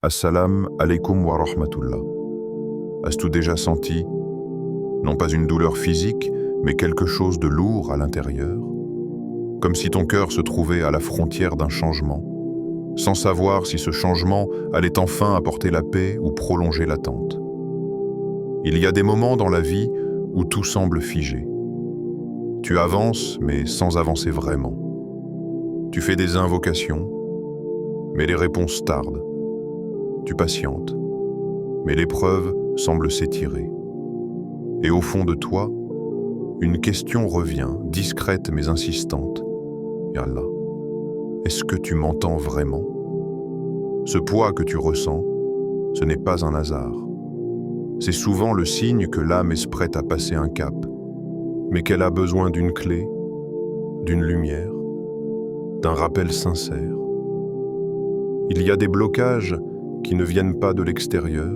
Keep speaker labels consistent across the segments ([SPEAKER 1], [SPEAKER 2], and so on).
[SPEAKER 1] Assalam alaikum wa rahmatullah. As-tu déjà senti, non pas une douleur physique, mais quelque chose de lourd à l'intérieur? Comme si ton cœur se trouvait à la frontière d'un changement, sans savoir si ce changement allait enfin apporter la paix ou prolonger l'attente. Il y a des moments dans la vie où tout semble figé. Tu avances, mais sans avancer vraiment. Tu fais des invocations, mais les réponses tardent. Tu patientes, mais l'épreuve semble s'étirer. Et au fond de toi, une question revient, discrète mais insistante. Ya Allah, est-ce que tu m'entends vraiment? Ce poids que tu ressens, ce n'est pas un hasard. C'est souvent le signe que l'âme est prête à passer un cap, mais qu'elle a besoin d'une clé, d'une lumière, d'un rappel sincère. Il y a des blocages qui ne viennent pas de l'extérieur,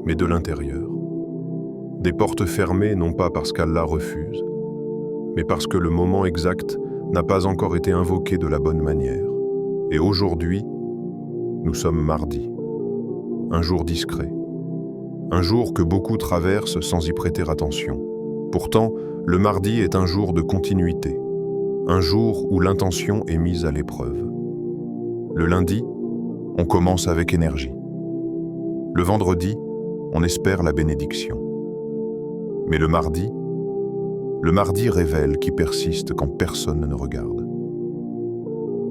[SPEAKER 1] mais de l'intérieur. Des portes fermées non pas parce qu'Allah refuse, mais parce que le moment exact n'a pas encore été invoqué de la bonne manière. Et aujourd'hui, nous sommes mardi, un jour discret, un jour que beaucoup traversent sans y prêter attention. Pourtant, le mardi est un jour de continuité, un jour où l'intention est mise à l'épreuve. Le lundi, on commence avec énergie. Le vendredi, on espère la bénédiction. Mais le mardi révèle qui persiste quand personne ne regarde.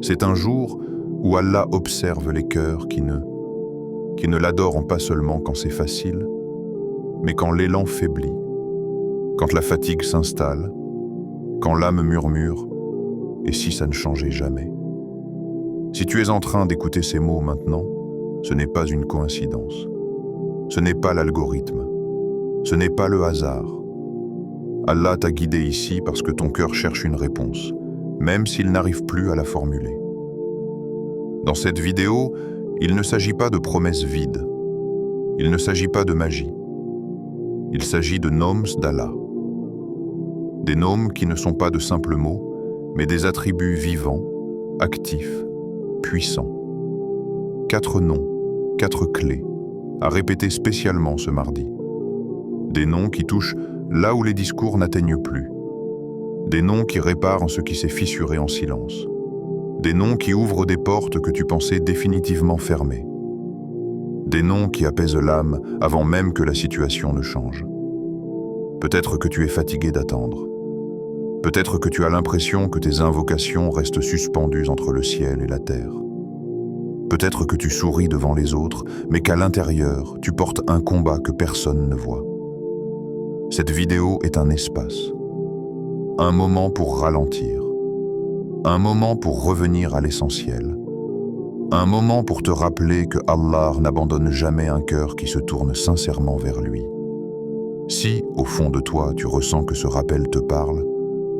[SPEAKER 1] C'est un jour où Allah observe les cœurs qui ne l'adorent pas seulement quand c'est facile, mais quand l'élan faiblit, quand la fatigue s'installe, quand l'âme murmure, et si ça ne changeait jamais? Si tu es en train d'écouter ces mots maintenant, ce n'est pas une coïncidence. Ce n'est pas l'algorithme. Ce n'est pas le hasard. Allah t'a guidé ici parce que ton cœur cherche une réponse, même s'il n'arrive plus à la formuler. Dans cette vidéo, il ne s'agit pas de promesses vides. Il ne s'agit pas de magie. Il s'agit de noms d'Allah. Des noms qui ne sont pas de simples mots, mais des attributs vivants, actifs, puissants. 4 noms, 4 clés, à répéter spécialement ce mardi. Des noms qui touchent là où les discours n'atteignent plus. Des noms qui réparent ce qui s'est fissuré en silence. Des noms qui ouvrent des portes que tu pensais définitivement fermées. Des noms qui apaisent l'âme avant même que la situation ne change. Peut-être que tu es fatigué d'attendre. Peut-être que tu as l'impression que tes invocations restent suspendues entre le ciel et la terre. Peut-être que tu souris devant les autres, mais qu'à l'intérieur, tu portes un combat que personne ne voit. Cette vidéo est un espace. Un moment pour ralentir. Un moment pour revenir à l'essentiel. Un moment pour te rappeler que Allah n'abandonne jamais un cœur qui se tourne sincèrement vers lui. Si, au fond de toi, tu ressens que ce rappel te parle,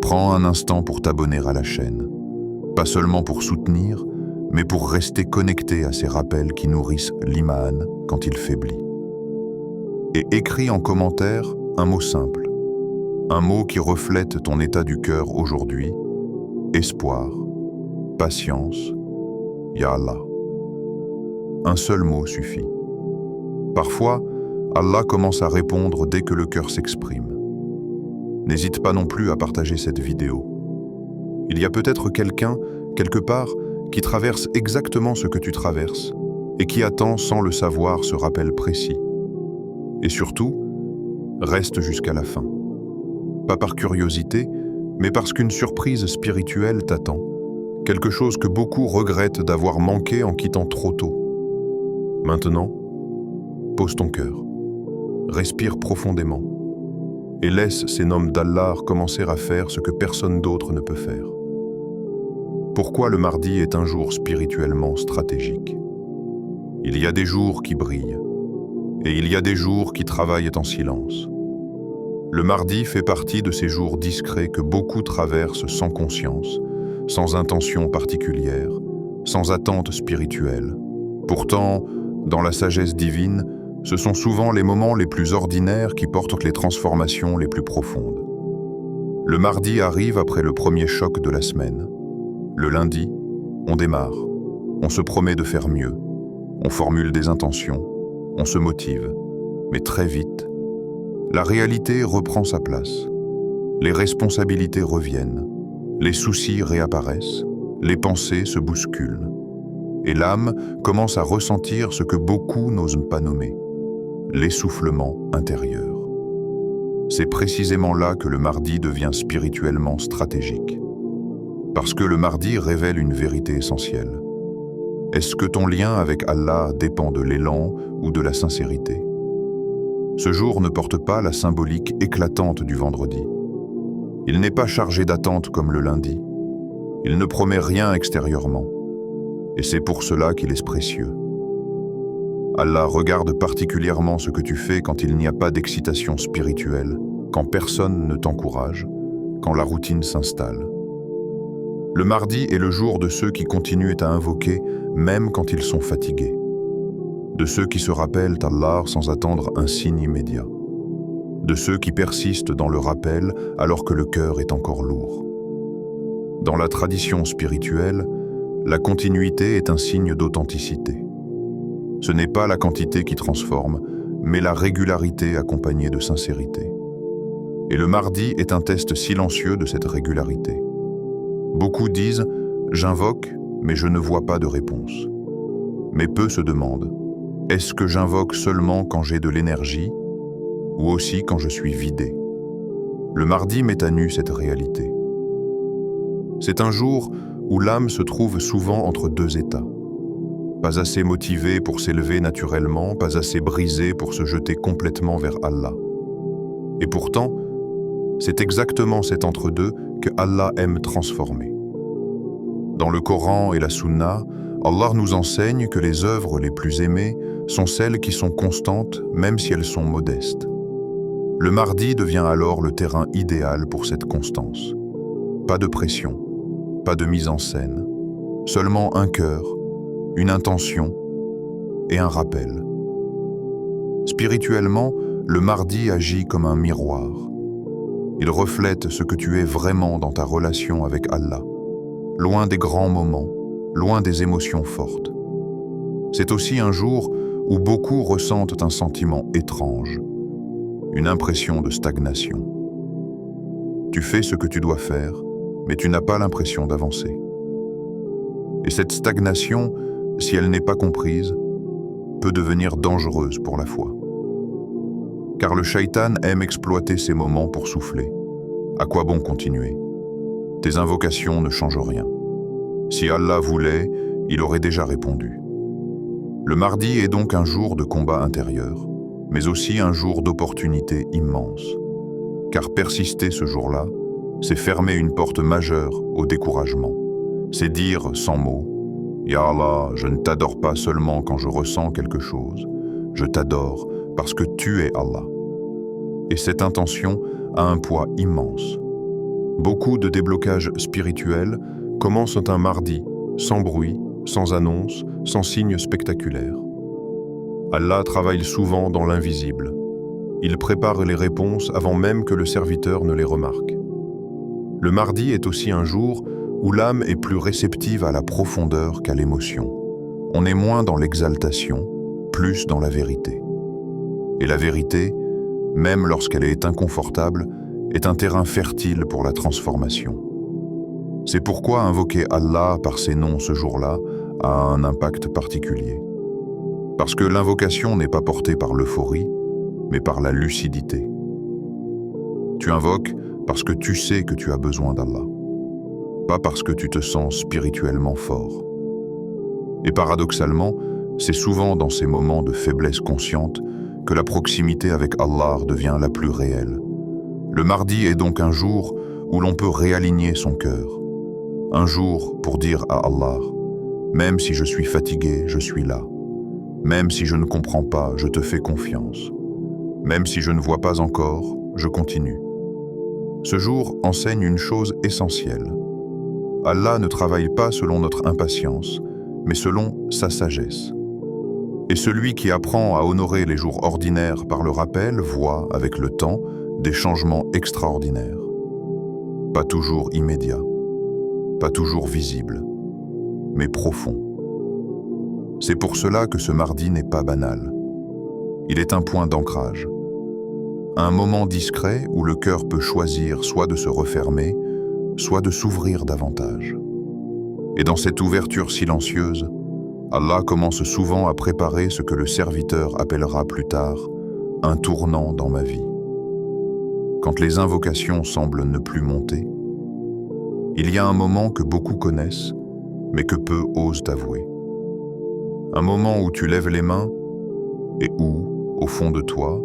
[SPEAKER 1] prends un instant pour t'abonner à la chaîne. Pas seulement pour soutenir, mais pour rester connecté à ces rappels qui nourrissent l'iman quand il faiblit. Et écris en commentaire un mot simple, un mot qui reflète ton état du cœur aujourd'hui: espoir, patience, Ya Allah. Un seul mot suffit. Parfois, Allah commence à répondre dès que le cœur s'exprime. N'hésite pas non plus à partager cette vidéo. Il y a peut-être quelqu'un, quelque part, qui traverse exactement ce que tu traverses et qui attend sans le savoir ce rappel précis. Et surtout, reste jusqu'à la fin. Pas par curiosité, mais parce qu'une surprise spirituelle t'attend, quelque chose que beaucoup regrettent d'avoir manqué en quittant trop tôt. Maintenant, pose ton cœur, respire profondément et laisse ces noms d'Allah commencer à faire ce que personne d'autre ne peut faire. Pourquoi le mardi est un jour spirituellement stratégique? Il y a des jours qui brillent, et il y a des jours qui travaillent en silence. Le mardi fait partie de ces jours discrets que beaucoup traversent sans conscience, sans intention particulière, sans attente spirituelle. Pourtant, dans la sagesse divine, ce sont souvent les moments les plus ordinaires qui portent les transformations les plus profondes. Le mardi arrive après le premier choc de la semaine. Le lundi, on démarre, on se promet de faire mieux, On formule des intentions, on se motive, mais très vite, la réalité reprend sa place. Les responsabilités reviennent, les soucis réapparaissent, les pensées se bousculent. Et l'âme commence à ressentir ce que beaucoup n'osent pas nommer, l'essoufflement intérieur. C'est précisément là que le mardi devient spirituellement stratégique. Parce que le mardi révèle une vérité essentielle. Est-ce que ton lien avec Allah dépend de l'élan ou de la sincérité? Ce jour ne porte pas la symbolique éclatante du vendredi. Il n'est pas chargé d'attente comme le lundi. Il ne promet rien extérieurement. Et c'est pour cela qu'il est précieux. Allah regarde particulièrement ce que tu fais quand il n'y a pas d'excitation spirituelle, quand personne ne t'encourage, quand la routine s'installe. Le mardi est le jour de ceux qui continuent à invoquer, même quand ils sont fatigués. De ceux qui se rappellent Allah sans attendre un signe immédiat. De ceux qui persistent dans le rappel alors que le cœur est encore lourd. Dans la tradition spirituelle, la continuité est un signe d'authenticité. Ce n'est pas la quantité qui transforme, mais la régularité accompagnée de sincérité. Et le mardi est un test silencieux de cette régularité. Beaucoup disent « j'invoque, mais je ne vois pas de réponse ». Mais peu se demandent « est-ce que j'invoque seulement quand j'ai de l'énergie ou aussi quand je suis vidé ?» Le mardi met à nu cette réalité. C'est un jour où l'âme se trouve souvent entre deux états. Pas assez motivée pour s'élever naturellement, pas assez brisée pour se jeter complètement vers Allah. Et pourtant, c'est exactement cet entre-deux que Allah aime transformer. Dans le Coran et la Sunna, Allah nous enseigne que les œuvres les plus aimées sont celles qui sont constantes, même si elles sont modestes. Le mardi devient alors le terrain idéal pour cette constance. Pas de pression, pas de mise en scène, seulement un cœur, une intention et un rappel. Spirituellement, le mardi agit comme un miroir. Il reflète ce que tu es vraiment dans ta relation avec Allah, loin des grands moments, loin des émotions fortes. C'est aussi un jour où beaucoup ressentent un sentiment étrange, une impression de stagnation. Tu fais ce que tu dois faire, mais tu n'as pas l'impression d'avancer. Et cette stagnation, si elle n'est pas comprise, peut devenir dangereuse pour la foi. Car le shaitan aime exploiter ces moments pour souffler. À quoi bon continuer? Tes invocations ne changent rien. Si Allah voulait, il aurait déjà répondu. Le mardi est donc un jour de combat intérieur, mais aussi un jour d'opportunité immense. Car persister ce jour-là, c'est fermer une porte majeure au découragement. C'est dire sans mots, « Ya Allah, je ne t'adore pas seulement quand je ressens quelque chose, je t'adore parce que tu es Allah. » Et cette intention a un poids immense. Beaucoup de déblocages spirituels commencent un mardi, sans bruit, sans annonce, sans signe spectaculaire. Allah travaille souvent dans l'invisible. Il prépare les réponses avant même que le serviteur ne les remarque. Le mardi est aussi un jour où l'âme est plus réceptive à la profondeur qu'à l'émotion. On est moins dans l'exaltation, plus dans la vérité. Et la vérité, même lorsqu'elle est inconfortable, est un terrain fertile pour la transformation. C'est pourquoi invoquer Allah par ses noms ce jour-là a un impact particulier. Parce que l'invocation n'est pas portée par l'euphorie, mais par la lucidité. Tu invoques parce que tu sais que tu as besoin d'Allah, pas parce que tu te sens spirituellement fort. Et paradoxalement, c'est souvent dans ces moments de faiblesse consciente que la proximité avec Allah devient la plus réelle. Le mardi est donc un jour où l'on peut réaligner son cœur. Un jour pour dire à Allah, « Même si je suis fatigué, je suis là. Même si je ne comprends pas, je te fais confiance. Même si je ne vois pas encore, je continue. » Ce jour enseigne une chose essentielle. Allah ne travaille pas selon notre impatience, mais selon sa sagesse. Et celui qui apprend à honorer les jours ordinaires par le rappel voit, avec le temps, des changements extraordinaires. Pas toujours immédiats, pas toujours visibles, mais profonds. C'est pour cela que ce mardi n'est pas banal. Il est un point d'ancrage. Un moment discret où le cœur peut choisir soit de se refermer, soit de s'ouvrir davantage. Et dans cette ouverture silencieuse, Allah commence souvent à préparer ce que le serviteur appellera plus tard un tournant dans ma vie. Quand les invocations semblent ne plus monter, il y a un moment que beaucoup connaissent, mais que peu osent avouer. Un moment où tu lèves les mains et où, au fond de toi,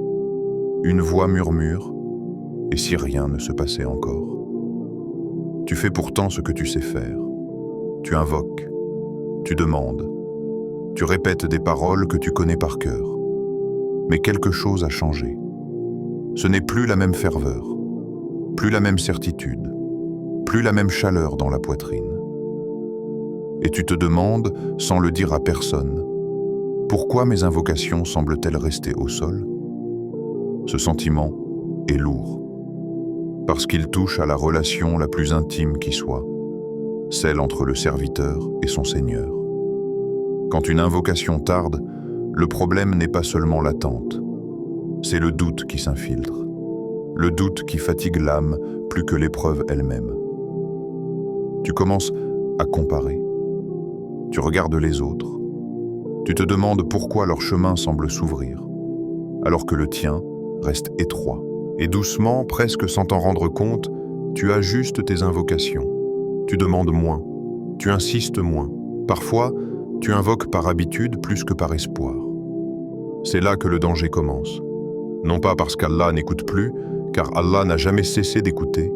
[SPEAKER 1] une voix murmure « Et si rien ne se passait encore ?» Tu fais pourtant ce que tu sais faire. Tu invoques, tu demandes, tu répètes des paroles que tu connais par cœur. Mais quelque chose a changé. Ce n'est plus la même ferveur, plus la même certitude, plus la même chaleur dans la poitrine. Et tu te demandes, sans le dire à personne, pourquoi mes invocations semblent-elles rester au sol? Ce sentiment est lourd, parce qu'il touche à la relation la plus intime qui soit, celle entre le serviteur et son Seigneur. Quand une invocation tarde, le problème n'est pas seulement l'attente, c'est le doute qui s'infiltre, le doute qui fatigue l'âme plus que l'épreuve elle-même. Tu commences à comparer, tu regardes les autres, tu te demandes pourquoi leur chemin semble s'ouvrir, alors que le tien reste étroit. Et doucement, presque sans t'en rendre compte, tu ajustes tes invocations. Tu demandes moins, tu insistes moins. Parfois, tu invoques par habitude plus que par espoir. C'est là que le danger commence. Non pas parce qu'Allah n'écoute plus, car Allah n'a jamais cessé d'écouter,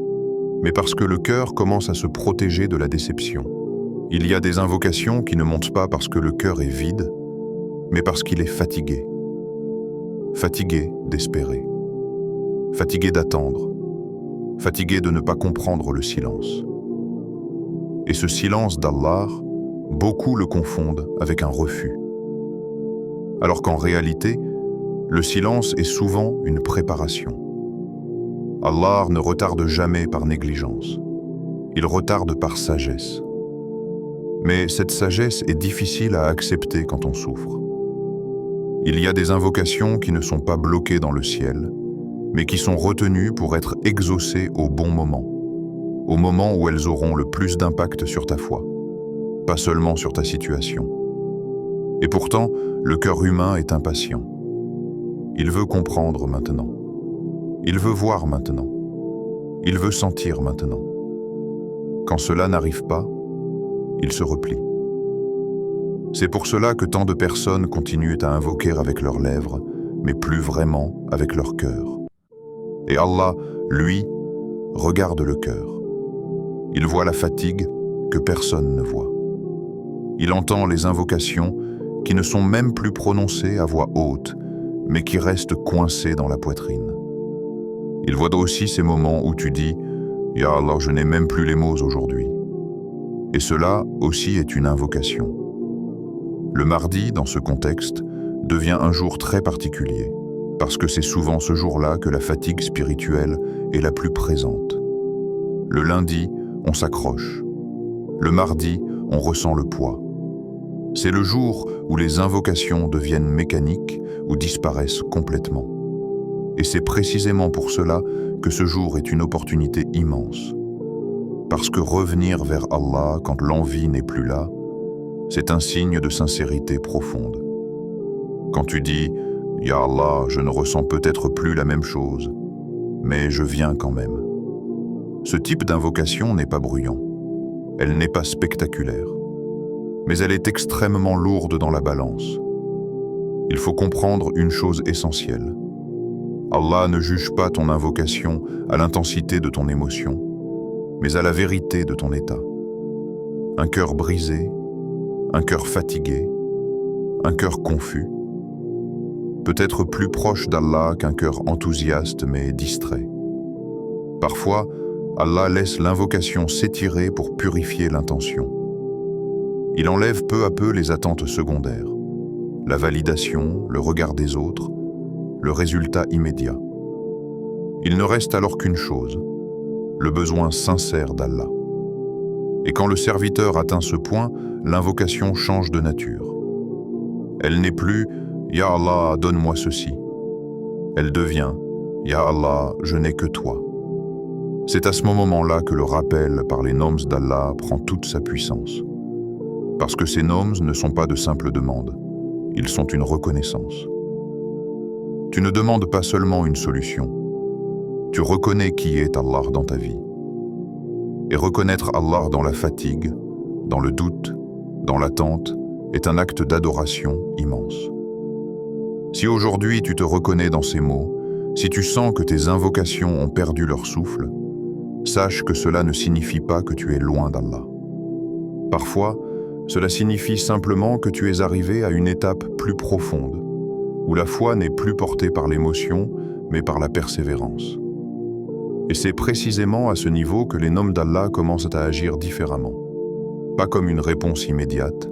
[SPEAKER 1] mais parce que le cœur commence à se protéger de la déception. Il y a des invocations qui ne montent pas parce que le cœur est vide, mais parce qu'il est fatigué. Fatigué d'espérer. Fatigué d'attendre. Fatigué de ne pas comprendre le silence. Et ce silence d'Allah, beaucoup le confondent avec un refus. Alors qu'en réalité, le silence est souvent une préparation. Allah ne retarde jamais par négligence. Il retarde par sagesse. Mais cette sagesse est difficile à accepter quand on souffre. Il y a des invocations qui ne sont pas bloquées dans le ciel, mais qui sont retenues pour être exaucées au bon moment, au moment où elles auront le plus d'impact sur ta foi, pas seulement sur ta situation. Et pourtant, le cœur humain est impatient. Il veut comprendre maintenant. Il veut voir maintenant. Il veut sentir maintenant. Quand cela n'arrive pas, il se replie. C'est pour cela que tant de personnes continuent à invoquer avec leurs lèvres, mais plus vraiment avec leur cœur. Et Allah, lui, regarde le cœur. Il voit la fatigue que personne ne voit. Il entend les invocations qui ne sont même plus prononcées à voix haute, mais qui restent coincées dans la poitrine. Il voit aussi ces moments où tu dis « Ya Allah, je n'ai même plus les mots aujourd'hui ». Et cela aussi est une invocation. Le mardi, dans ce contexte, devient un jour très particulier, parce que c'est souvent ce jour-là que la fatigue spirituelle est la plus présente. Le lundi, on s'accroche. Le mardi, on ressent le poids. C'est le jour où les invocations deviennent mécaniques ou disparaissent complètement. Et c'est précisément pour cela que ce jour est une opportunité immense. Parce que revenir vers Allah quand l'envie n'est plus là, c'est un signe de sincérité profonde. Quand tu dis « Ya Allah, je ne ressens peut-être plus la même chose, mais je viens quand même ». Ce type d'invocation n'est pas bruyant. Elle n'est pas spectaculaire. Mais elle est extrêmement lourde dans la balance. Il faut comprendre une chose essentielle. Allah ne juge pas ton invocation à l'intensité de ton émotion, mais à la vérité de ton état. Un cœur brisé, un cœur fatigué, un cœur confus, peut être plus proche d'Allah qu'un cœur enthousiaste mais distrait. Parfois, Allah laisse l'invocation s'étirer pour purifier l'intention. Il enlève peu à peu les attentes secondaires, la validation, le regard des autres, le résultat immédiat. Il ne reste alors qu'une chose, le besoin sincère d'Allah. Et quand le serviteur atteint ce point, l'invocation change de nature. Elle n'est plus « Ya Allah, donne-moi ceci ». Elle devient « Ya Allah, je n'ai que toi ». C'est à ce moment-là que le rappel par les noms d'Allah prend toute sa puissance. Parce que ces noms ne sont pas de simples demandes, ils sont une reconnaissance. Tu ne demandes pas seulement une solution, tu reconnais qui est Allah dans ta vie. Et reconnaître Allah dans la fatigue, dans le doute, dans l'attente, est un acte d'adoration immense. Si aujourd'hui tu te reconnais dans ces mots, si tu sens que tes invocations ont perdu leur souffle, sache que cela ne signifie pas que tu es loin d'Allah. Parfois, cela signifie simplement que tu es arrivé à une étape plus profonde, où la foi n'est plus portée par l'émotion, mais par la persévérance. Et c'est précisément à ce niveau que les noms d'Allah commencent à agir différemment. Pas comme une réponse immédiate,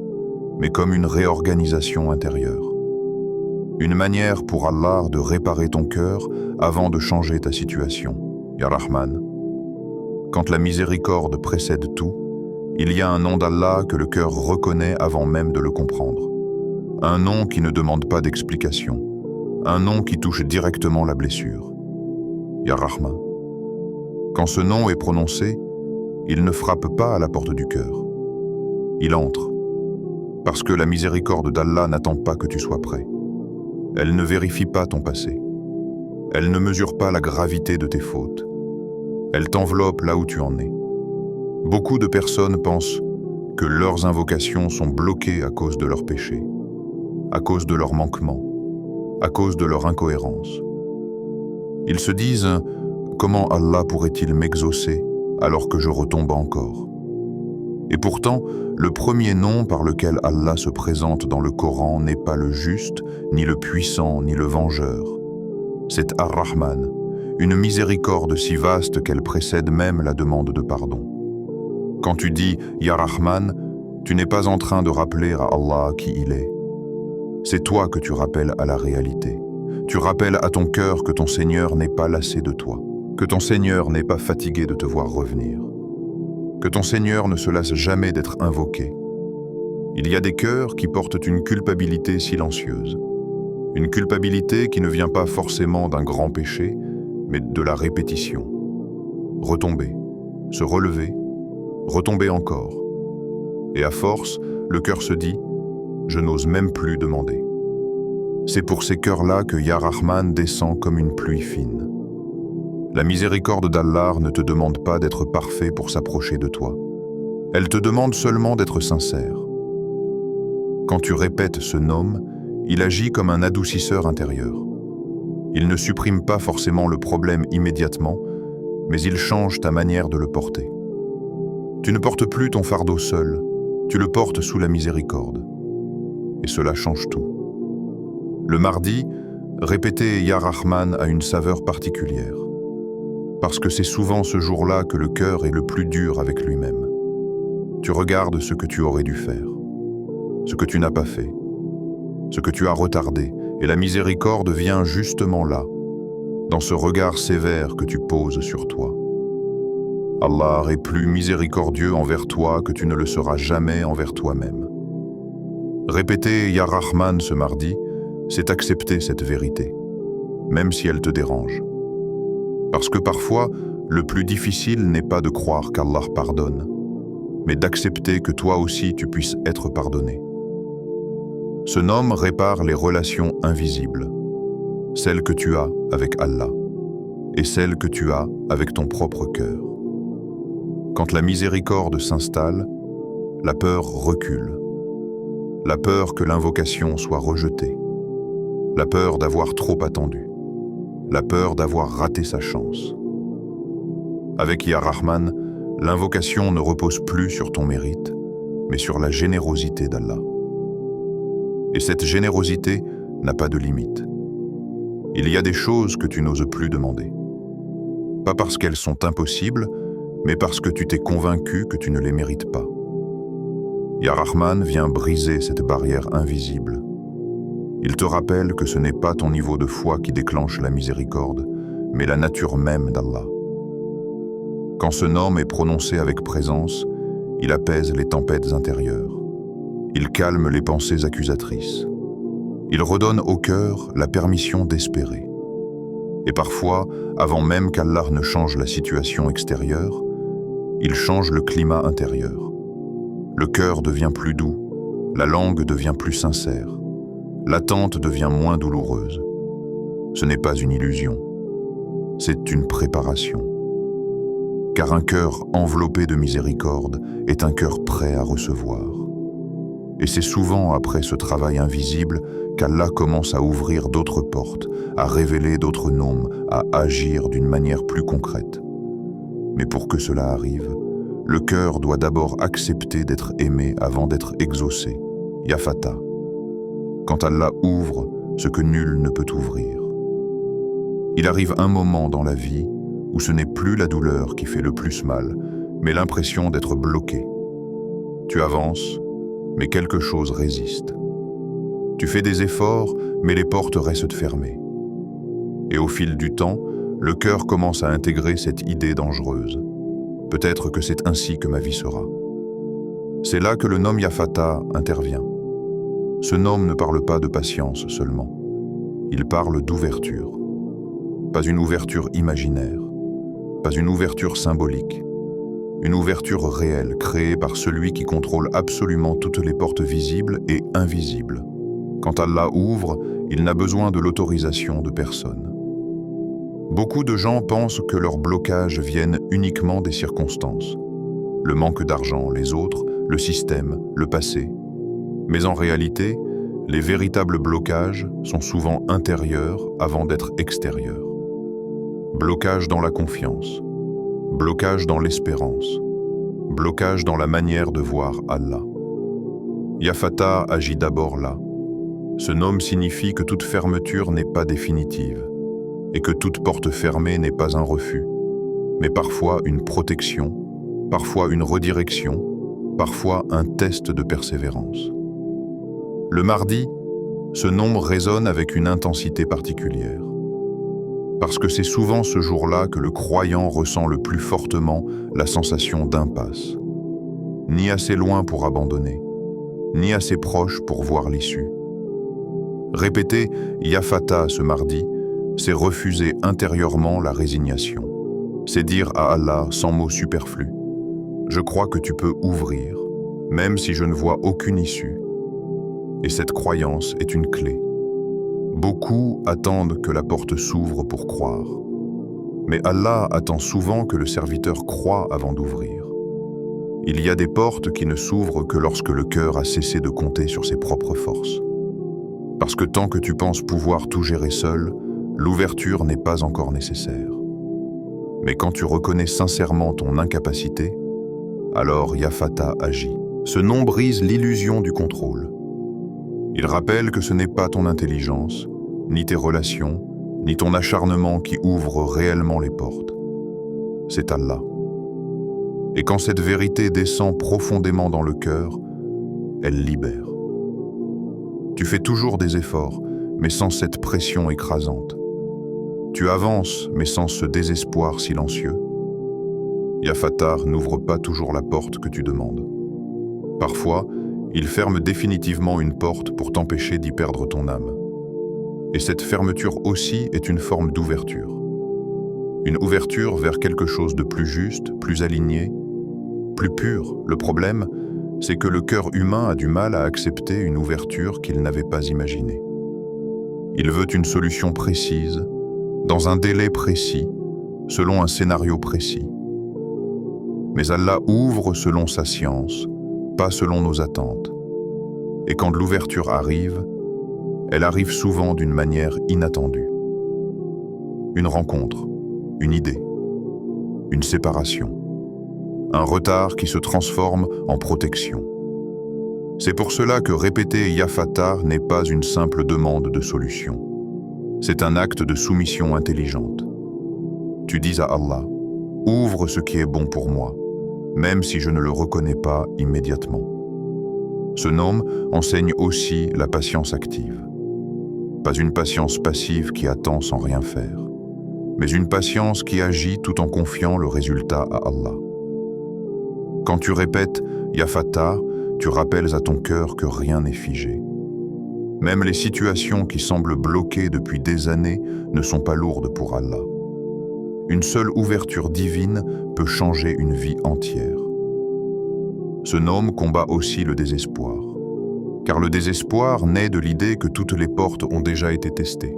[SPEAKER 1] mais comme une réorganisation intérieure. Une manière pour Allah de réparer ton cœur avant de changer ta situation. Ya Rahman. Quand la miséricorde précède tout, il y a un nom d'Allah que le cœur reconnaît avant même de le comprendre. Un nom qui ne demande pas d'explication. Un nom qui touche directement la blessure. Ya Rahman. Quand ce nom est prononcé, il ne frappe pas à la porte du cœur. Il entre. Parce que la miséricorde d'Allah n'attend pas que tu sois prêt. Elle ne vérifie pas ton passé. Elle ne mesure pas la gravité de tes fautes. Elle t'enveloppe là où tu en es. Beaucoup de personnes pensent que leurs invocations sont bloquées à cause de leurs péchés, à cause de leurs manquements, à cause de leur incohérence. Ils se disent « Comment Allah pourrait-il m'exaucer alors que je retombe encore ?» Et pourtant, le premier nom par lequel Allah se présente dans le Coran n'est pas le juste, ni le puissant, ni le vengeur. C'est Ar-Rahman, une miséricorde si vaste qu'elle précède même la demande de pardon. Quand tu dis « Ya Rahman », tu n'es pas en train de rappeler à Allah qui il est. C'est toi que tu rappelles à la réalité. Tu rappelles à ton cœur que ton Seigneur n'est pas lassé de toi, que ton Seigneur n'est pas fatigué de te voir revenir, que ton Seigneur ne se lasse jamais d'être invoqué. Il y a des cœurs qui portent une culpabilité silencieuse, une culpabilité qui ne vient pas forcément d'un grand péché, mais de la répétition. Retomber, se relever, retomber encore. Et à force, le cœur se dit « Je n'ose même plus demander ». C'est pour ces cœurs-là que Ya Rahman descend comme une pluie fine. La miséricorde d'Allah ne te demande pas d'être parfait pour s'approcher de toi. Elle te demande seulement d'être sincère. Quand tu répètes ce nom, il agit comme un adoucisseur intérieur. Il ne supprime pas forcément le problème immédiatement, mais il change ta manière de le porter. Tu ne portes plus ton fardeau seul, tu le portes sous la miséricorde. Et cela change tout. Le mardi, répéter Ya Rahman a une saveur particulière. Parce que c'est souvent ce jour-là que le cœur est le plus dur avec lui-même. Tu regardes ce que tu aurais dû faire, ce que tu n'as pas fait, ce que tu as retardé, et la miséricorde vient justement là, dans ce regard sévère que tu poses sur toi. Allah est plus miséricordieux envers toi que tu ne le seras jamais envers toi-même. Répéter Ya Rahman ce mardi, c'est accepter cette vérité, même si elle te dérange. Parce que parfois, le plus difficile n'est pas de croire qu'Allah pardonne, mais d'accepter que toi aussi tu puisses être pardonné. Ce nom répare les relations invisibles, celles que tu as avec Allah et celles que tu as avec ton propre cœur. Quand la miséricorde s'installe, la peur recule. La peur que l'invocation soit rejetée. La peur d'avoir trop attendu. La peur d'avoir raté sa chance. Avec Ya Rahman, l'invocation ne repose plus sur ton mérite, mais sur la générosité d'Allah. Et cette générosité n'a pas de limite. Il y a des choses que tu n'oses plus demander. Pas parce qu'elles sont impossibles, mais parce que tu t'es convaincu que tu ne les mérites pas. Ya Rahman vient briser cette barrière invisible. Il te rappelle que ce n'est pas ton niveau de foi qui déclenche la miséricorde, mais la nature même d'Allah. Quand ce nom est prononcé avec présence, il apaise les tempêtes intérieures. Il calme les pensées accusatrices. Il redonne au cœur la permission d'espérer. Et parfois, avant même qu'Allah ne change la situation extérieure, il change le climat intérieur. Le cœur devient plus doux, la langue devient plus sincère, l'attente devient moins douloureuse. Ce n'est pas une illusion, c'est une préparation. Car un cœur enveloppé de miséricorde est un cœur prêt à recevoir. Et c'est souvent après ce travail invisible qu'Allah commence à ouvrir d'autres portes, à révéler d'autres noms, à agir d'une manière plus concrète. Mais pour que cela arrive, le cœur doit d'abord accepter d'être aimé avant d'être exaucé. Ya Fatah. Quand Allah ouvre ce que nul ne peut ouvrir. Il arrive un moment dans la vie où ce n'est plus la douleur qui fait le plus mal, mais l'impression d'être bloqué. Tu avances, mais quelque chose résiste. Tu fais des efforts, mais les portes restent fermées. Et au fil du temps, le cœur commence à intégrer cette idée dangereuse. Peut-être que c'est ainsi que ma vie sera. C'est là que le nom Ya Fatah intervient. Ce nom ne parle pas de patience seulement. Il parle d'ouverture. Pas une ouverture imaginaire, pas une ouverture symbolique. Une ouverture réelle créée par celui qui contrôle absolument toutes les portes visibles et invisibles. Quand Allah ouvre, il n'a besoin de l'autorisation de personne. Beaucoup de gens pensent que leurs blocages viennent uniquement des circonstances. Le manque d'argent, les autres, le système, le passé. Mais en réalité, les véritables blocages sont souvent intérieurs avant d'être extérieurs. Blocage dans la confiance. Blocage dans l'espérance, blocage dans la manière de voir Allah. Ya Fatah agit d'abord là. Ce nom signifie que toute fermeture n'est pas définitive et que toute porte fermée n'est pas un refus, mais parfois une protection, parfois une redirection, parfois un test de persévérance. Le mardi, ce nom résonne avec une intensité particulière. Parce que c'est souvent ce jour-là que le croyant ressent le plus fortement la sensation d'impasse. Ni assez loin pour abandonner, ni assez proche pour voir l'issue. Répéter Ya Fatah ce mardi, c'est refuser intérieurement la résignation. C'est dire à Allah sans mots superflus: je crois que tu peux ouvrir, même si je ne vois aucune issue. Et cette croyance est une clé. Beaucoup attendent que la porte s'ouvre pour croire. Mais Allah attend souvent que le serviteur croie avant d'ouvrir. Il y a des portes qui ne s'ouvrent que lorsque le cœur a cessé de compter sur ses propres forces. Parce que tant que tu penses pouvoir tout gérer seul, l'ouverture n'est pas encore nécessaire. Mais quand tu reconnais sincèrement ton incapacité, alors Ya Fatah agit. Ce nom brise l'illusion du contrôle. Il rappelle que ce n'est pas ton intelligence, ni tes relations, ni ton acharnement qui ouvrent réellement les portes. C'est Allah. Et quand cette vérité descend profondément dans le cœur, elle libère. Tu fais toujours des efforts, mais sans cette pression écrasante. Tu avances, mais sans ce désespoir silencieux. Ya Fatah n'ouvre pas toujours la porte que tu demandes. Parfois, il ferme définitivement une porte pour t'empêcher d'y perdre ton âme. Et cette fermeture aussi est une forme d'ouverture. Une ouverture vers quelque chose de plus juste, plus aligné, plus pur. Le problème, c'est que le cœur humain a du mal à accepter une ouverture qu'il n'avait pas imaginée. Il veut une solution précise, dans un délai précis, selon un scénario précis. Mais Allah ouvre selon sa science, pas selon nos attentes. Et quand l'ouverture arrive, elle arrive souvent d'une manière inattendue. Une rencontre, une idée, une séparation, un retard qui se transforme en protection. C'est pour cela que répéter Ya Fatah n'est pas une simple demande de solution. C'est un acte de soumission intelligente. Tu dis à Allah: ouvre ce qui est bon pour moi, même si je ne le reconnais pas immédiatement. Ce nom enseigne aussi la patience active. Pas une patience passive qui attend sans rien faire, mais une patience qui agit tout en confiant le résultat à Allah. Quand tu répètes Ya Fatah, tu rappelles à ton cœur que rien n'est figé. Même les situations qui semblent bloquées depuis des années ne sont pas lourdes pour Allah. Une seule ouverture divine peut changer une vie entière. Ce nom combat aussi le désespoir, car le désespoir naît de l'idée que toutes les portes ont déjà été testées.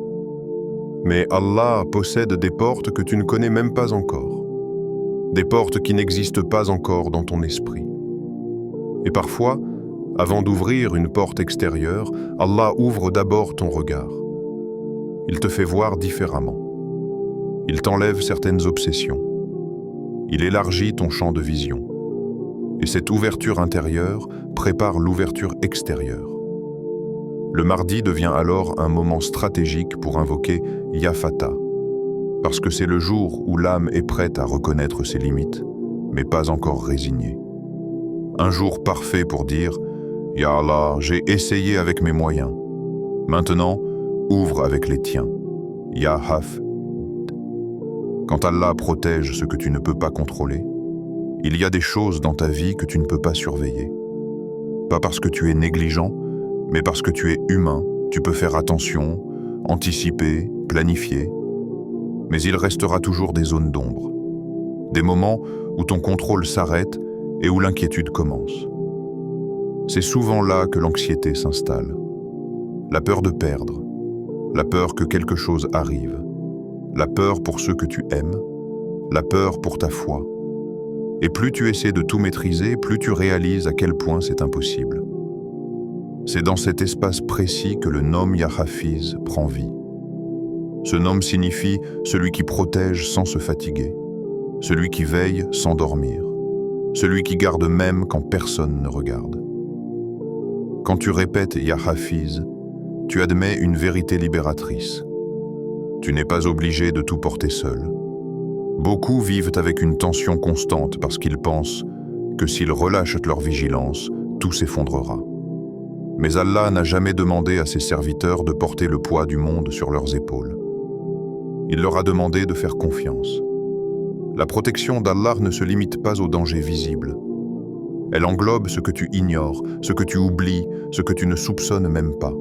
[SPEAKER 1] Mais Allah possède des portes que tu ne connais même pas encore, des portes qui n'existent pas encore dans ton esprit. Et parfois, avant d'ouvrir une porte extérieure, Allah ouvre d'abord ton regard. Il te fait voir différemment. Il t'enlève certaines obsessions. Il élargit ton champ de vision. Et cette ouverture intérieure prépare l'ouverture extérieure. Le mardi devient alors un moment stratégique pour invoquer Ya Fatah, parce que c'est le jour où l'âme est prête à reconnaître ses limites, mais pas encore résignée. Un jour parfait pour dire « Ya Allah, j'ai essayé avec mes moyens. Maintenant, ouvre avec les tiens. Ya Hafid ». Quand Allah protège ce que tu ne peux pas contrôler, il y a des choses dans ta vie que tu ne peux pas surveiller. Pas parce que tu es négligent, mais parce que tu es humain, tu peux faire attention, anticiper, planifier. Mais il restera toujours des zones d'ombre, des moments où ton contrôle s'arrête et où l'inquiétude commence. C'est souvent là que l'anxiété s'installe. La peur de perdre, la peur que quelque chose arrive, la peur pour ceux que tu aimes, la peur pour ta foi. Et plus tu essaies de tout maîtriser, plus tu réalises à quel point c'est impossible. C'est dans cet espace précis que le nom Ya Hafiz prend vie. Ce nom signifie celui qui protège sans se fatiguer, celui qui veille sans dormir, celui qui garde même quand personne ne regarde. Quand tu répètes Ya Hafiz, tu admets une vérité libératrice. Tu n'es pas obligé de tout porter seul. Beaucoup vivent avec une tension constante parce qu'ils pensent que s'ils relâchent leur vigilance, tout s'effondrera. Mais Allah n'a jamais demandé à ses serviteurs de porter le poids du monde sur leurs épaules. Il leur a demandé de faire confiance. La protection d'Allah ne se limite pas aux dangers visibles. Elle englobe ce que tu ignores, ce que tu oublies, ce que tu ne soupçonnes même pas.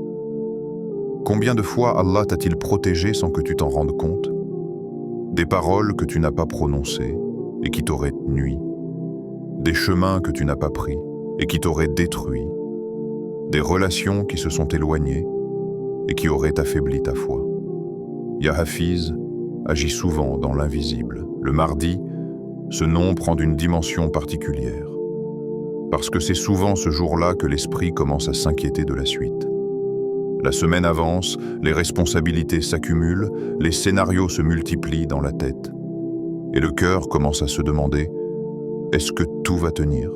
[SPEAKER 1] Combien de fois Allah t'a-t-il protégé sans que tu t'en rendes compte? Des paroles que tu n'as pas prononcées et qui t'auraient nui. Des chemins que tu n'as pas pris et qui t'auraient détruit. Des relations qui se sont éloignées et qui auraient affaibli ta foi. Ya Hafiz agit souvent dans l'invisible. Le mardi, ce nom prend une dimension particulière. Parce que c'est souvent ce jour-là que l'esprit commence à s'inquiéter de la suite. La semaine avance, les responsabilités s'accumulent, les scénarios se multiplient dans la tête. Et le cœur commence à se demander « Est-ce que tout va tenir ?»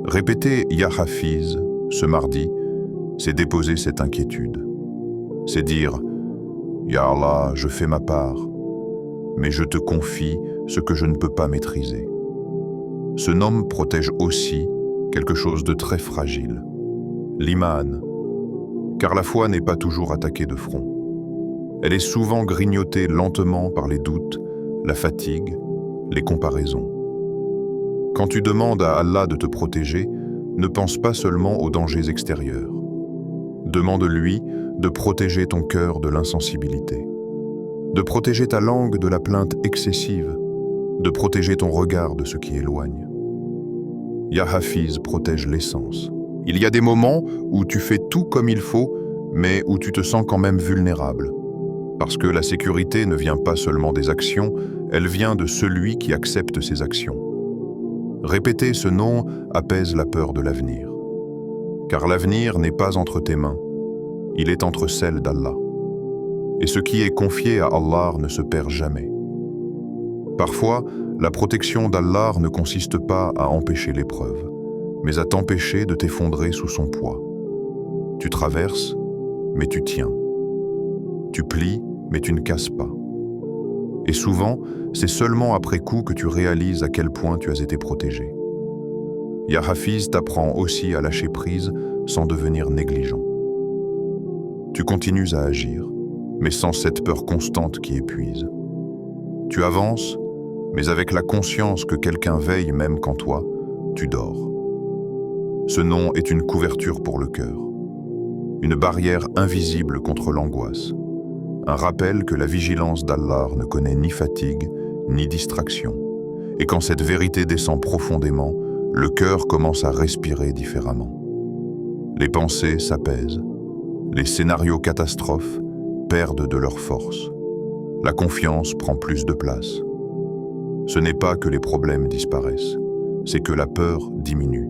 [SPEAKER 1] Répéter Ya Hafiz ce mardi, c'est déposer cette inquiétude. C'est dire « Ya Allah, je fais ma part, mais je te confie ce que je ne peux pas maîtriser. » Ce nom protège aussi quelque chose de très fragile, l'iman. Car la foi n'est pas toujours attaquée de front. Elle est souvent grignotée lentement par les doutes, la fatigue, les comparaisons. Quand tu demandes à Allah de te protéger, ne pense pas seulement aux dangers extérieurs. Demande-lui de protéger ton cœur de l'insensibilité, de protéger ta langue de la plainte excessive, de protéger ton regard de ce qui éloigne. Ya Hafiz protège l'essence. Il y a des moments où tu fais tout comme il faut, mais où tu te sens quand même vulnérable. Parce que la sécurité ne vient pas seulement des actions, elle vient de celui qui accepte ces actions. Répéter ce nom apaise la peur de l'avenir. Car l'avenir n'est pas entre tes mains, il est entre celles d'Allah. Et ce qui est confié à Allah ne se perd jamais. Parfois, la protection d'Allah ne consiste pas à empêcher l'épreuve, mais à t'empêcher de t'effondrer sous son poids. Tu traverses, mais tu tiens. Tu plies, mais tu ne casses pas. Et souvent, c'est seulement après coup que tu réalises à quel point tu as été protégé. Ya Hafiz t'apprend aussi à lâcher prise sans devenir négligent. Tu continues à agir, mais sans cette peur constante qui épuise. Tu avances, mais avec la conscience que quelqu'un veille même quand toi, tu dors. Ce nom est une couverture pour le cœur. une barrière invisible contre l'angoisse, un rappel que la vigilance d'Allah ne connaît ni fatigue, ni distraction. Et quand cette vérité descend profondément, le cœur commence à respirer différemment. Les pensées s'apaisent, les scénarios catastrophes perdent de leur force. La confiance prend plus de place. Ce n'est pas que les problèmes disparaissent, c'est que la peur diminue.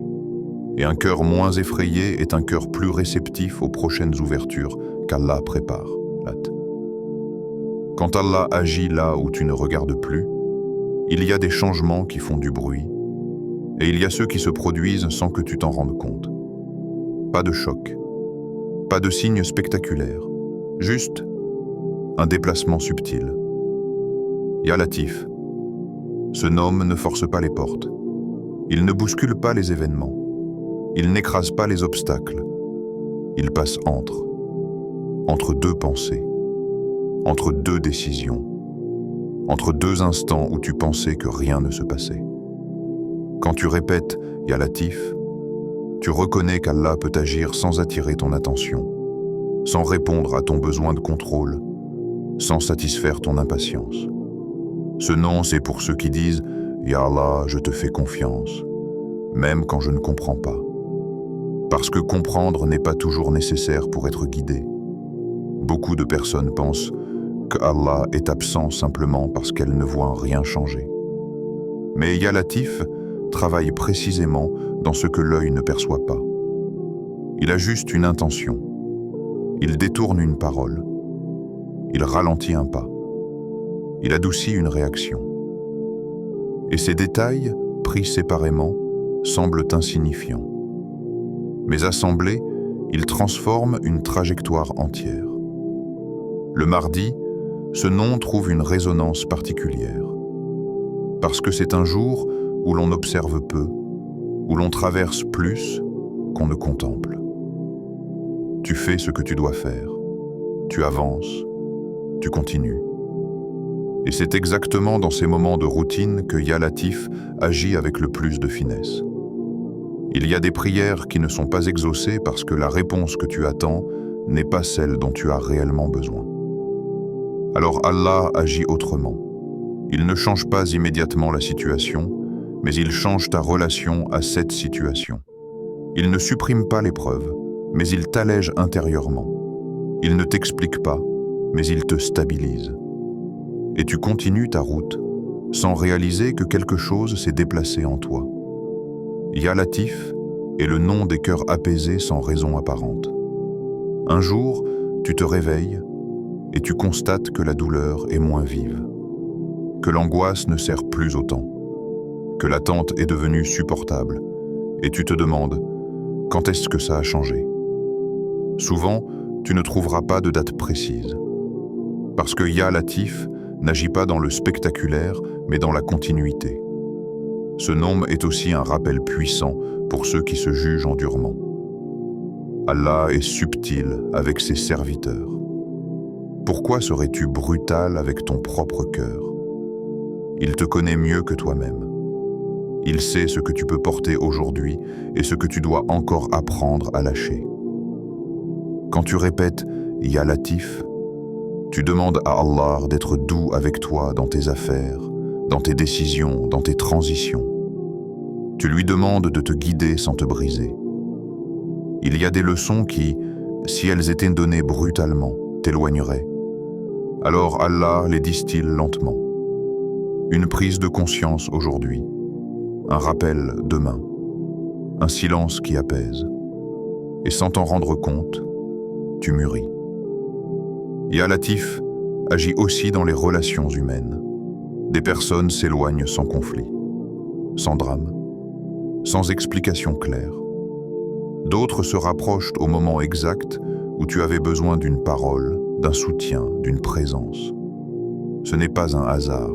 [SPEAKER 1] Et un cœur moins effrayé est un cœur plus réceptif aux prochaines ouvertures qu'Allah prépare. Quand Allah agit là où tu ne regardes plus, il y a des changements qui font du bruit, et il y a ceux qui se produisent sans que tu t'en rendes compte. Pas de choc, pas de signes spectaculaires, juste un déplacement subtil. Ya Latif, ce nom ne force pas les portes, il ne bouscule pas les événements, il n'écrase pas les obstacles, il passe entre deux pensées, entre deux décisions, entre deux instants où tu pensais que rien ne se passait. Quand tu répètes « Ya Latif », tu reconnais qu'Allah peut agir sans attirer ton attention, sans répondre à ton besoin de contrôle, sans satisfaire ton impatience. Ce nom, c'est pour ceux qui disent « Ya Allah, je te fais confiance », même quand je ne comprends pas. Parce que comprendre n'est pas toujours nécessaire pour être guidé. Beaucoup de personnes pensent que Allah est absent simplement parce qu'elles ne voient rien changer. Mais Ya Latif travaille précisément dans ce que l'œil ne perçoit pas. Il a juste une intention. Il détourne une parole. Il ralentit un pas. Il adoucit une réaction. Et ces détails, pris séparément, semblent insignifiants. Mais assemblés, ils transforment une trajectoire entière. Le mardi, ce nom trouve une résonance particulière. Parce que c'est un jour où l'on observe peu, où l'on traverse plus qu'on ne contemple. Tu fais ce que tu dois faire. Tu avances, tu continues. Et c'est exactement dans ces moments de routine que Ya Latif agit avec le plus de finesse. Il y a des prières qui ne sont pas exaucées parce que la réponse que tu attends n'est pas celle dont tu as réellement besoin. Alors Allah agit autrement. Il ne change pas immédiatement la situation, mais il change ta relation à cette situation. Il ne supprime pas l'épreuve, mais il t'allège intérieurement. Il ne t'explique pas, mais il te stabilise. Et tu continues ta route, sans réaliser que quelque chose s'est déplacé en toi. Ya Latif est le nom des cœurs apaisés sans raison apparente. Un jour, tu te réveilles et tu constates que la douleur est moins vive, que l'angoisse ne sert plus autant, que l'attente est devenue supportable, et tu te demandes « Quand est-ce que ça a changé ?» Souvent, tu ne trouveras pas de date précise, parce que Ya Latif n'agit pas dans le spectaculaire, mais dans la continuité. Ce nom est aussi un rappel puissant pour ceux qui se jugent endurement. Allah est subtil avec ses serviteurs. Pourquoi serais-tu brutal avec ton propre cœur? Il te connaît mieux que toi-même. Il sait ce que tu peux porter aujourd'hui et ce que tu dois encore apprendre à lâcher. Quand tu répètes « Ya Latif », tu demandes à Allah d'être doux avec toi dans tes affaires, dans tes décisions, dans tes transitions. Tu lui demandes de te guider sans te briser. Il y a des leçons qui, si elles étaient données brutalement, t'éloigneraient. Alors Allah les distille lentement. Une prise de conscience aujourd'hui, un rappel demain, un silence qui apaise. Et sans t'en rendre compte, tu mûris. Ya Latif agit aussi dans les relations humaines. Des personnes s'éloignent sans conflit, sans drame, sans explication claire. D'autres se rapprochent au moment exact où tu avais besoin d'une parole, d'un soutien, d'une présence. Ce n'est pas un hasard,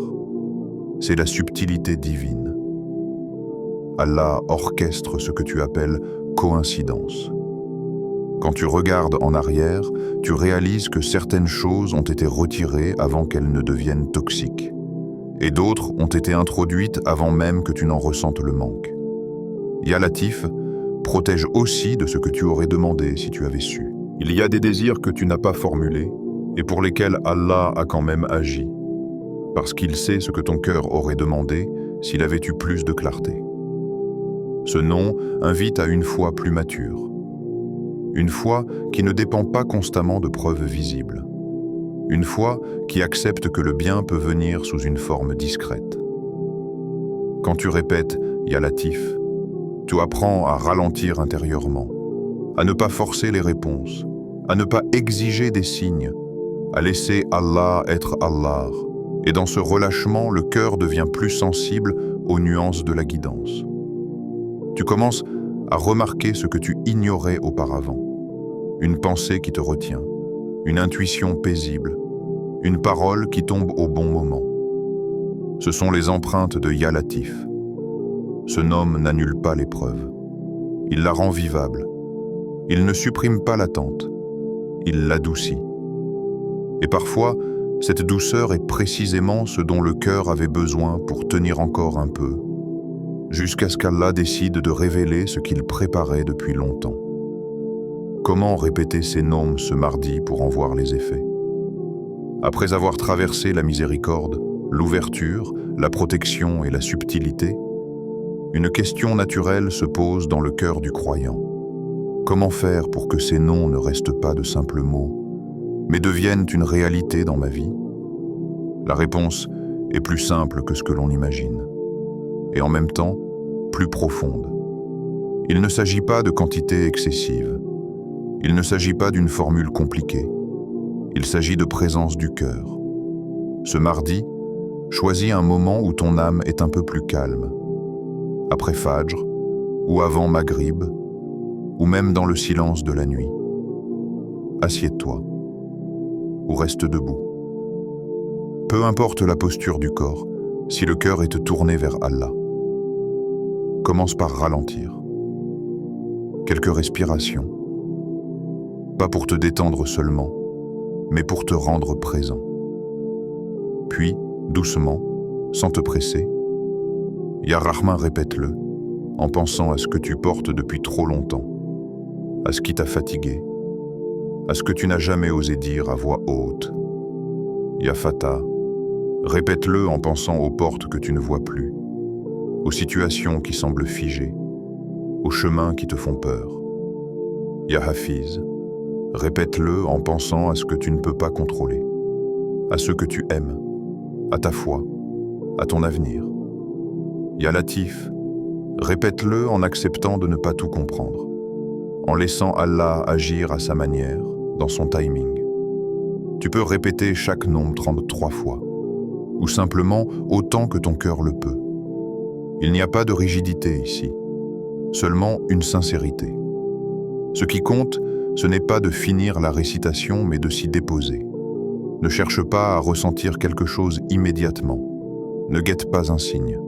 [SPEAKER 1] c'est la subtilité divine. Allah orchestre ce que tu appelles coïncidence. Quand tu regardes en arrière, tu réalises que certaines choses ont été retirées avant qu'elles ne deviennent toxiques, et d'autres ont été introduites avant même que tu n'en ressentes le manque. Ya Latif protège aussi de ce que tu aurais demandé si tu avais su. Il y a des désirs que tu n'as pas formulés et pour lesquels Allah a quand même agi, parce qu'il sait ce que ton cœur aurait demandé s'il avait eu plus de clarté. Ce non invite à une foi plus mature, une foi qui ne dépend pas constamment de preuves visibles, une foi qui accepte que le bien peut venir sous une forme discrète. Quand tu répètes « Ya Latif », tu apprends à ralentir intérieurement, à ne pas forcer les réponses, à ne pas exiger des signes, à laisser Allah être Allah. Et dans ce relâchement, le cœur devient plus sensible aux nuances de la guidance. Tu commences à remarquer ce que tu ignorais auparavant. Une pensée qui te retient, une intuition paisible, une parole qui tombe au bon moment. Ce sont les empreintes de Ya Latif. Ce nom n'annule pas l'épreuve. Il la rend vivable. Il ne supprime pas l'attente. Il l'adoucit. Et parfois, cette douceur est précisément ce dont le cœur avait besoin pour tenir encore un peu, jusqu'à ce qu'Allah décide de révéler ce qu'il préparait depuis longtemps. Comment répéter ces noms ce mardi pour en voir les effets? Après avoir traversé la miséricorde, l'ouverture, la protection et la subtilité, une question naturelle se pose dans le cœur du croyant. Comment faire pour que ces noms ne restent pas de simples mots, mais deviennent une réalité dans ma vie? La réponse est plus simple que ce que l'on imagine, et en même temps, plus profonde. Il ne s'agit pas de quantité excessive, il ne s'agit pas d'une formule compliquée, il s'agit de présence du cœur. Ce mardi, choisis un moment où ton âme est un peu plus calme, après Fajr, ou avant Maghrib, ou même dans le silence de la nuit. Assieds-toi, ou reste debout. Peu importe la posture du corps, si le cœur est tourné vers Allah. Commence par ralentir. Quelques respirations. Pas pour te détendre seulement, mais pour te rendre présent. Puis, doucement, sans te presser, Ya Rahman, répète-le, en pensant à ce que tu portes depuis trop longtemps, à ce qui t'a fatigué, à ce que tu n'as jamais osé dire à voix haute. Ya Fatah, répète-le en pensant aux portes que tu ne vois plus, aux situations qui semblent figées, aux chemins qui te font peur. Ya Hafiz, répète-le en pensant à ce que tu ne peux pas contrôler, à ceux que tu aimes, à ta foi, à ton avenir. Ya Latif, répète-le en acceptant de ne pas tout comprendre, en laissant Allah agir à sa manière, dans son timing. Tu peux répéter chaque nom 33 fois, ou simplement autant que ton cœur le peut. Il n'y a pas de rigidité ici, seulement une sincérité. Ce qui compte, ce n'est pas de finir la récitation, mais de s'y déposer. Ne cherche pas à ressentir quelque chose immédiatement. Ne guette pas un signe.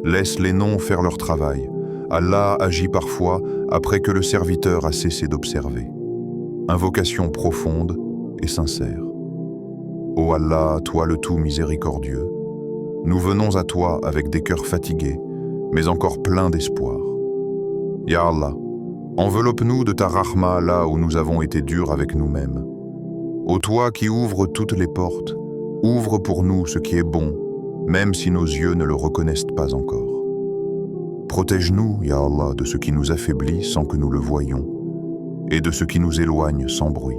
[SPEAKER 1] Laisse les noms faire leur travail. Allah agit parfois après que le serviteur a cessé d'observer. Invocation profonde et sincère. Ô Allah, toi le tout miséricordieux, nous venons à toi avec des cœurs fatigués, mais encore pleins d'espoir. Ya Allah, enveloppe-nous de ta rahma là où nous avons été durs avec nous-mêmes. Ô toi qui ouvres toutes les portes, ouvre pour nous ce qui est bon, même si nos yeux ne le reconnaissent pas encore. Protège-nous, Ya Allah, de ce qui nous affaiblit sans que nous le voyions, et de ce qui nous éloigne sans bruit.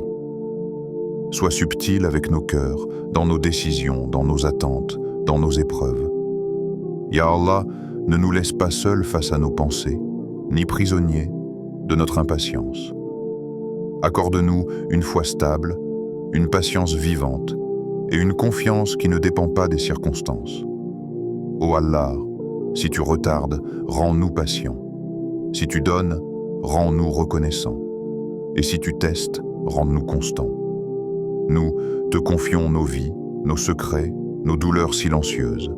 [SPEAKER 1] Sois subtil avec nos cœurs, dans nos décisions, dans nos attentes, dans nos épreuves. Ya Allah, ne nous laisse pas seuls face à nos pensées, ni prisonniers de notre impatience. Accorde-nous une foi stable, une patience vivante et une confiance qui ne dépend pas des circonstances. Ô Allah, si tu retardes, rends-nous patients. Si tu donnes, rends-nous reconnaissants. Et si tu testes, rends-nous constants. Nous te confions nos vies, nos secrets, nos douleurs silencieuses.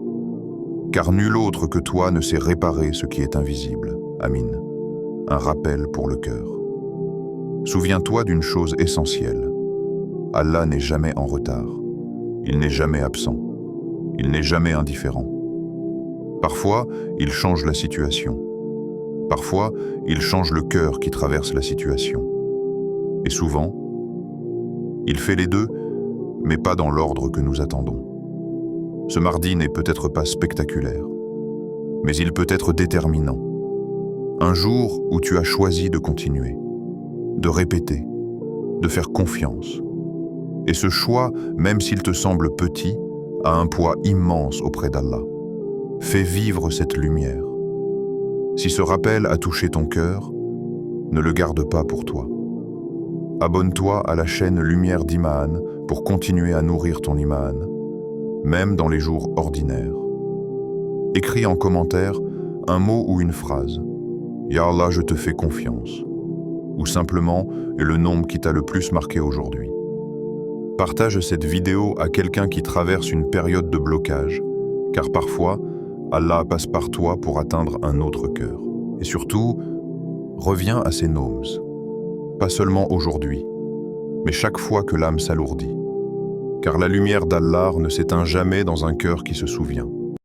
[SPEAKER 1] Car nul autre que toi ne sait réparer ce qui est invisible. Amin. Un rappel pour le cœur. Souviens-toi d'une chose essentielle. Allah n'est jamais en retard. Il n'est jamais absent. Il n'est jamais indifférent. Parfois, il change la situation. Parfois, il change le cœur qui traverse la situation. Et souvent, Il fait les deux, mais pas dans l'ordre que nous attendons. Ce mardi n'est peut-être pas spectaculaire, mais il peut être déterminant. Un jour où tu as choisi de continuer, de répéter, de faire confiance. Et ce choix, même s'il te semble petit, a un poids immense auprès d'Allah. Fais vivre cette lumière. Si ce rappel a touché ton cœur, ne le garde pas pour toi. Abonne-toi à la chaîne Lumière d'Iman pour continuer à nourrir ton iman, même dans les jours ordinaires. Écris en commentaire un mot ou une phrase. Ya Allah, je te fais confiance. Ou simplement le nom qui t'a le plus marqué aujourd'hui. Partage cette vidéo à quelqu'un qui traverse une période de blocage, car parfois, Allah passe par toi pour atteindre un autre cœur. Et surtout, reviens à ces noms. Pas seulement aujourd'hui, mais chaque fois que l'âme s'alourdit. Car la lumière d'Allah ne s'éteint jamais dans un cœur qui se souvient.